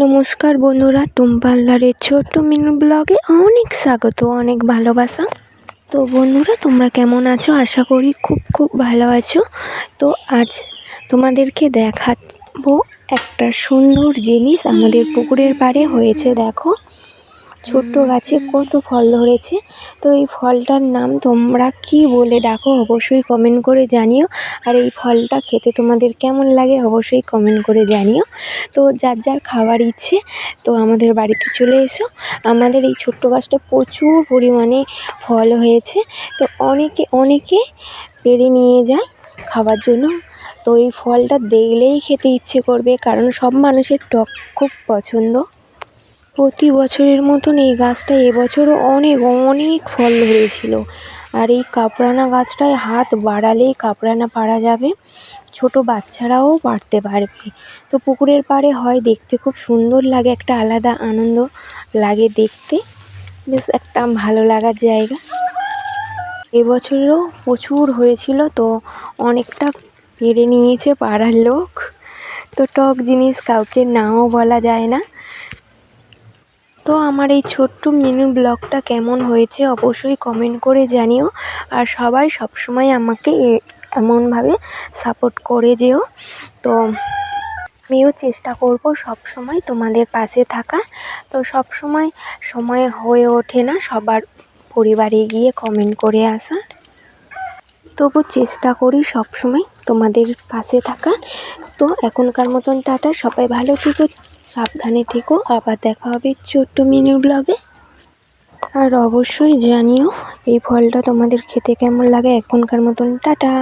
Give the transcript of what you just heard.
নমস্কার বন্ধুরা, টুম্পালদারের ছোট্ট মিনু ব্লগে অনেক স্বাগত, অনেক ভালোবাসা। তো বন্ধুরা, তোমরা কেমন আছো? আশা করি খুব খুব ভালো আছো। তো আজ তোমাদেরকে দেখাবো একটা সুন্দর জিনিস আমাদের পুকুরের পাড়ে হয়েছে। দেখো, ছোট্ট গাছে কত ফল ধরেছে। তো এই ফলটার নাম তোমরা কি বলে ডাকো অবশ্যই কমেন্ট করে জানিও। আর এই ফলটা খেতে তোমাদের কেমন লাগে অবশ্যই কমেন্ট করে জানিও। তো যার যার খাওয়ার ইচ্ছে তো আমাদের বাড়িতে চলে এসো। আমাদের এই ছোট্ট গাছটা প্রচুর পরিমাণে ফল হয়েছে। তো অনেকে পেড়ে নিয়ে যায় খাওয়ার জন্য। তো এই ফলটা দেখলেই খেতে ইচ্ছে করবে, কারণ সব মানুষের টক খুব পছন্দ। প্রতি বছরের মতন এই গাছটা এবছরও অনেক অনেক ফল ধরেছিল। আর এই কাপরানা গাছটায় হাত বাড়ালেই কাপরানা পাড়া যাবে, ছোট বাচ্চারাও পারতে পারবে। তো পুকুরের পাড়ে হয়, দেখতে খুব সুন্দর লাগে, একটা আলাদা আনন্দ লাগে দেখতে, বেশ একটা ভালো লাগার জায়গা। এবছরেও প্রচুর হয়েছিল, তো অনেকটা পেরে নিয়েছে পাড়ার লোক। তো টক জিনিস কাউকে নাও বলা যায় না। তো আমার এই ছোট্ট মিনি ব্লগটা কেমন হয়েছে অবশ্যই কমেন্ট করে জানিও। আর সবাই সবসময় আমাকে এমনভাবে সাপোর্ট করে যেও। তো আমিও চেষ্টা করব সবসময় তোমাদের পাশে থাকা। তো সময় হয়ে ওঠে না সবার পরিবারে গিয়ে কমেন্ট করে আসা, তবু চেষ্টা করি সবসময় তোমাদের পাশে থাকার। তো এখনকার মতন টাটা, সবাই ভালো থেকো, সাবধানে থেকো। আবার দেখা হবে ছোট্ট মিনি ব্লগে। আর অবশ্যই জানিও এই ফলটা তোমাদের খেতে কেমন লাগে। এখনকার মতন টাটা।